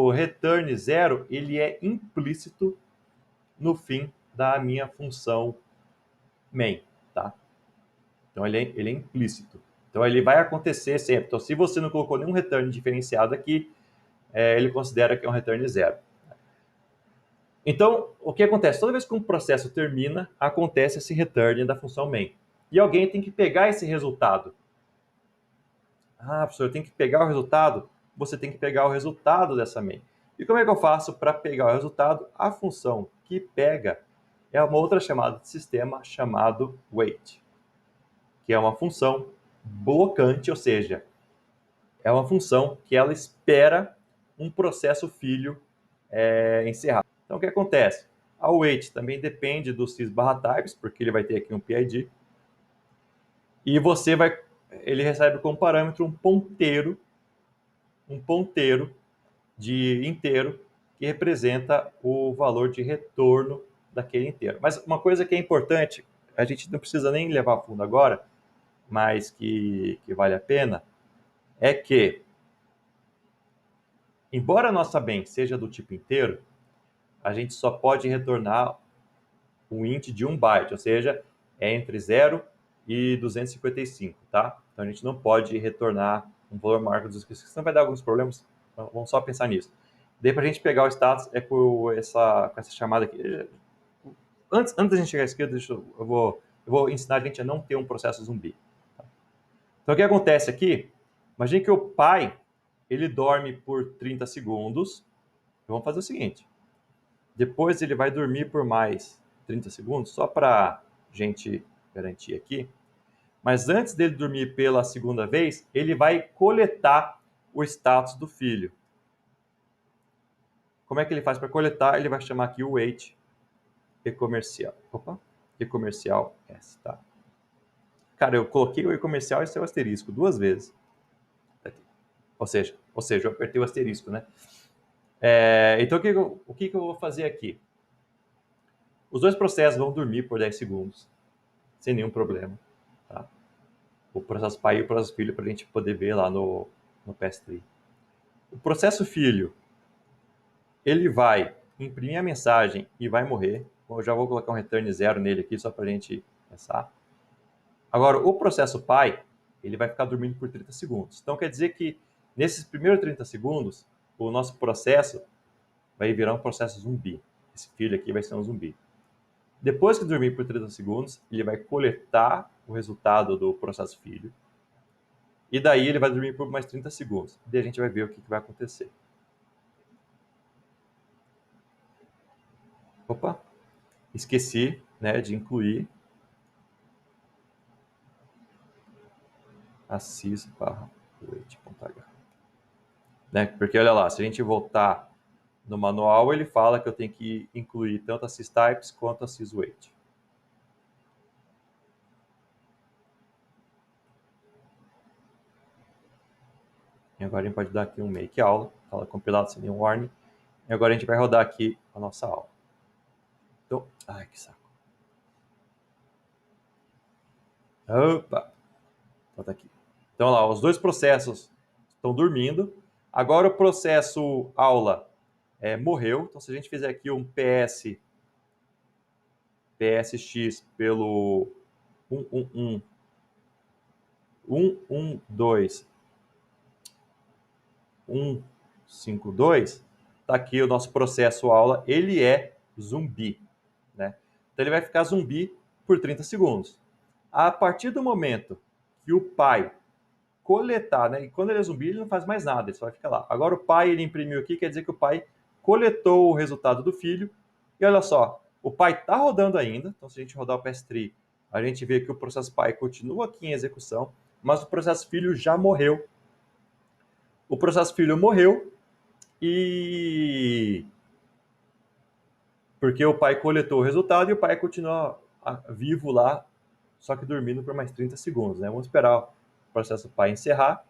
o return 0, ele é implícito no fim da minha função main, tá? Então, ele é implícito. Então, ele vai acontecer sempre. Então, se você não colocou nenhum return diferenciado aqui, ele considera que é um return 0. Então, o que acontece? Toda vez que um processo termina, acontece esse return da função main. E alguém tem que pegar esse resultado. Ah, professor, eu tenho que pegar o resultado? Você tem que pegar o resultado dessa main. E como é que eu faço para pegar o resultado? A função que pega é uma outra chamada de sistema chamado wait, que é uma função blocante, ou seja, é uma função que ela espera um processo filho encerrar. Então, o que acontece? A wait também depende do sys/types, porque ele vai ter aqui um PID, e ele recebe como parâmetro um ponteiro de inteiro que representa o valor de retorno daquele inteiro. Mas uma coisa que é importante, a gente não precisa nem levar a fundo agora, mas que vale a pena, é que, embora a nossa main seja do tipo inteiro, a gente só pode retornar um int de 1 byte, ou seja, é entre 0 e 255, tá? Então a gente não pode retornar um valor maior que 255, senão vai dar alguns problemas, então, vamos só pensar nisso. Daí para a gente pegar o status é com essa chamada aqui. Antes da gente chegar à esquerda, eu vou ensinar a gente a não ter um processo zumbi. Tá? Então o que acontece aqui? Imagine que o pai ele dorme por 30 segundos. Vamos fazer o seguinte. Depois ele vai dormir por mais 30 segundos, só para a gente garantir aqui. Mas antes dele dormir pela segunda vez, ele vai coletar o status do filho. Como é que ele faz para coletar? Ele vai chamar aqui o wait e-comercial. E-comercial S, tá? Cara, eu coloquei o e-comercial e seu asterisco 2 vezes. Ou seja, eu apertei o asterisco, né? Então, o que eu vou fazer aqui? Os dois processos vão dormir por 10 segundos, sem nenhum problema. Tá? O processo pai e o processo filho, para a gente poder ver lá no PS3. O processo filho, ele vai imprimir a mensagem e vai morrer. Eu já vou colocar um return 0 nele aqui, só para a gente pensar. Agora, o processo pai, ele vai ficar dormindo por 30 segundos. Então, quer dizer que nesses primeiros 30 segundos, o nosso processo vai virar um processo zumbi. Esse filho aqui vai ser um zumbi. Depois que dormir por 30 segundos, ele vai coletar o resultado do processo filho. E daí ele vai dormir por mais 30 segundos. Daí a gente vai ver o que vai acontecer. Opa! Esqueci, né, de incluir a sys/wait.h. Né? Porque olha lá, se a gente voltar no manual, ele fala que eu tenho que incluir tanto a systypes quanto a syswait. E agora a gente pode dar aqui um make aula, fala compilado sem nenhum warning. E agora a gente vai rodar aqui a nossa aula. Então, ai que saco. Opa! Então tá aqui. Então lá, os dois processos estão dormindo. Agora o processo aula morreu. Então se a gente fizer aqui um psx pelo 152 tá aqui o nosso processo aula, ele é zumbi, né? Então ele vai ficar zumbi por 30 segundos. A partir do momento que o pai coletar, né? E quando ele é zumbi, ele não faz mais nada, ele só vai ficar lá. Agora o pai, ele imprimiu aqui, quer dizer que o pai coletou o resultado do filho. E olha só, o pai está rodando ainda. Então, se a gente rodar o PS3, a gente vê que o processo pai continua aqui em execução, mas o processo filho já morreu. O processo filho morreu e porque o pai coletou o resultado e o pai continua vivo lá, só que dormindo por mais 30 segundos, né? Vamos esperar o processo pai encerrar.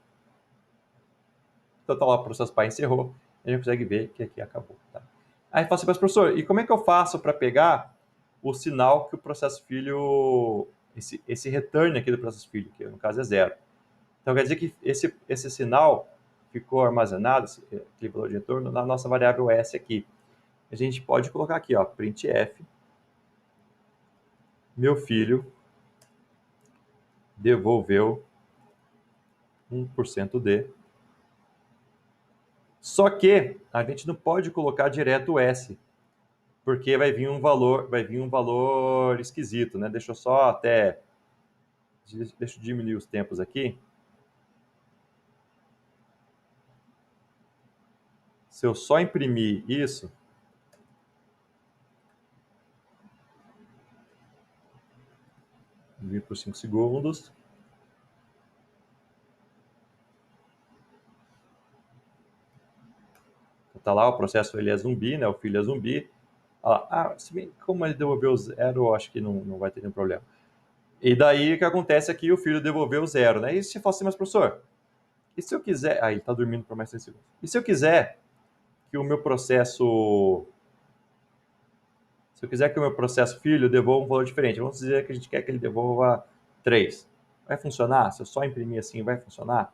Então tá lá, o processo pai encerrou, a gente consegue ver que aqui acabou. Tá? Aí fala assim, mas professor, e como é que eu faço para pegar o sinal que o processo filho, esse return aqui do processo filho, que no caso é 0. Então quer dizer que esse sinal ficou armazenado, aquele valor de retorno, na nossa variável S aqui. A gente pode colocar aqui, ó, printf, meu filho devolveu 1% de. Só que a gente não pode colocar direto o S, porque vai vir um valor esquisito, né? Deixa eu diminuir os tempos aqui. Se eu só imprimir isso, vir por 5 segundos. Tá lá, o processo ele é zumbi, né? O filho é zumbi. Se bem como ele devolveu 0, eu acho que não vai ter nenhum problema. E daí o que acontece aqui, o filho devolveu 0, né? E se fosse, mas professor, e se eu quiser... ele tá dormindo por mais 3 segundos. E se eu quiser que o meu processo... Se eu quiser que o meu processo filho devolva um valor diferente, vamos dizer que a gente quer que ele devolva 3. Vai funcionar? Se eu só imprimir assim, vai funcionar?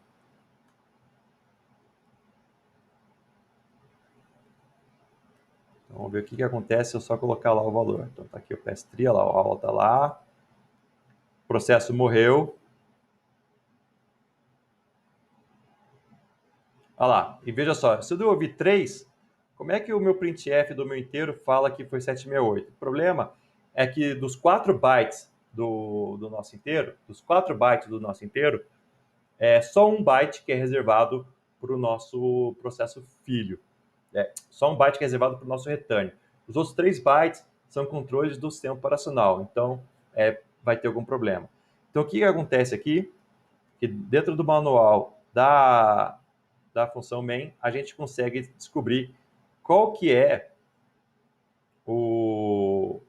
Então, vamos ver o que acontece se eu só colocar lá o valor. Então, tá aqui o PS3, lá, a aula tá lá. O processo morreu. Olha lá, e veja só, se eu devolver 3, como é que o meu printf do meu inteiro fala que foi 768? O problema é que dos 4 bytes do nosso inteiro, é só 1 byte que é reservado para o nosso processo filho. Só 1 byte que é reservado para o nosso return. Os outros 3 bytes são controles do sistema operacional, então vai ter algum problema. Então o que acontece aqui? Que dentro do manual da função main, a gente consegue descobrir qual que é o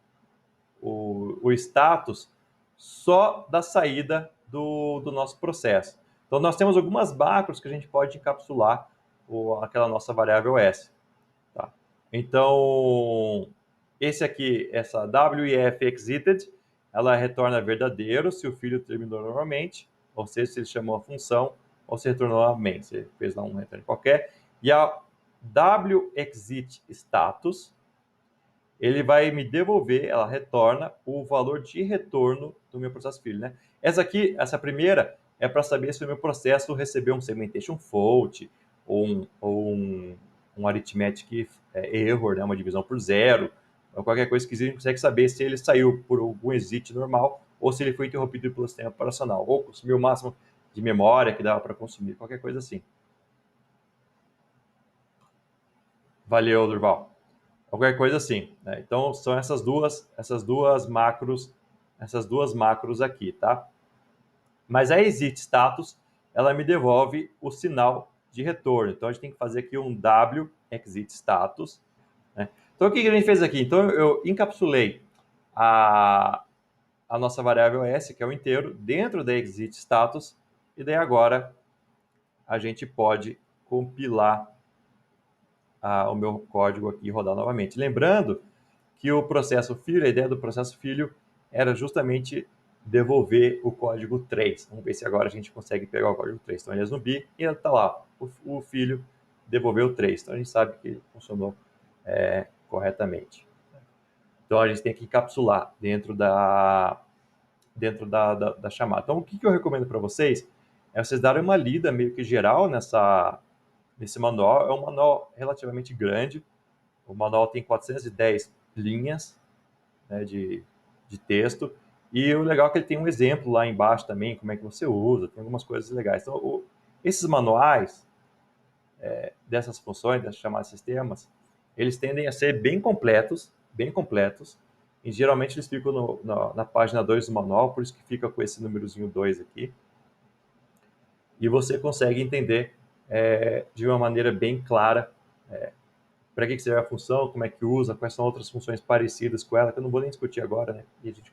status só da saída do nosso processo. Então, nós temos algumas macros que a gente pode encapsular aquela nossa variável S. Tá? Então, essa WEF exited, ela retorna verdadeiro se o filho terminou normalmente, ou seja, se ele chamou a função, ou se retornou a main, se fez lá um return qualquer. E a WExit status, ele vai me devolver, ela retorna o valor de retorno do meu processo filho, né? Essa primeira é para saber se o meu processo recebeu um segmentation fault ou um arithmetic error, né? Uma divisão por 0, ou qualquer coisa que a gente consegue saber se ele saiu por algum exit normal ou se ele foi interrompido pelo sistema operacional, ou consumiu o máximo de memória que dava para consumir, qualquer coisa assim. Valeu, Durval. Qualquer coisa assim, né? Então são essas duas macros aqui, tá? Mas a exit status, ela me devolve o sinal de retorno. Então a gente tem que fazer aqui um w exit status, né? Então o que a gente fez aqui? Então eu encapsulei a nossa variável s, que é o inteiro, dentro da exit status, e daí agora a gente pode compilar o meu código aqui e rodar novamente. Lembrando que o processo filho, a ideia do processo filho era justamente devolver o código 3. Vamos ver se agora a gente consegue pegar o código 3. Então ele é zumbi e está lá, o filho devolveu o 3. Então a gente sabe que funcionou corretamente. Então a gente tem que encapsular dentro da chamada. Então o que eu recomendo para vocês é vocês darem uma lida meio que geral nesse manual. É um manual relativamente grande. O manual tem 410 linhas, né, de texto. E o legal é que ele tem um exemplo lá embaixo também, como é que você usa, tem algumas coisas legais. Então, esses manuais dessas funções, dessas chamadas sistemas, eles tendem a ser bem completos, e geralmente eles ficam na página 2 do manual, por isso que fica com esse númerozinho 2 aqui. E você consegue entender de uma maneira bem clara para que serve a função, como é que usa, quais são outras funções parecidas com ela, que eu não vou nem discutir agora, né? E a gente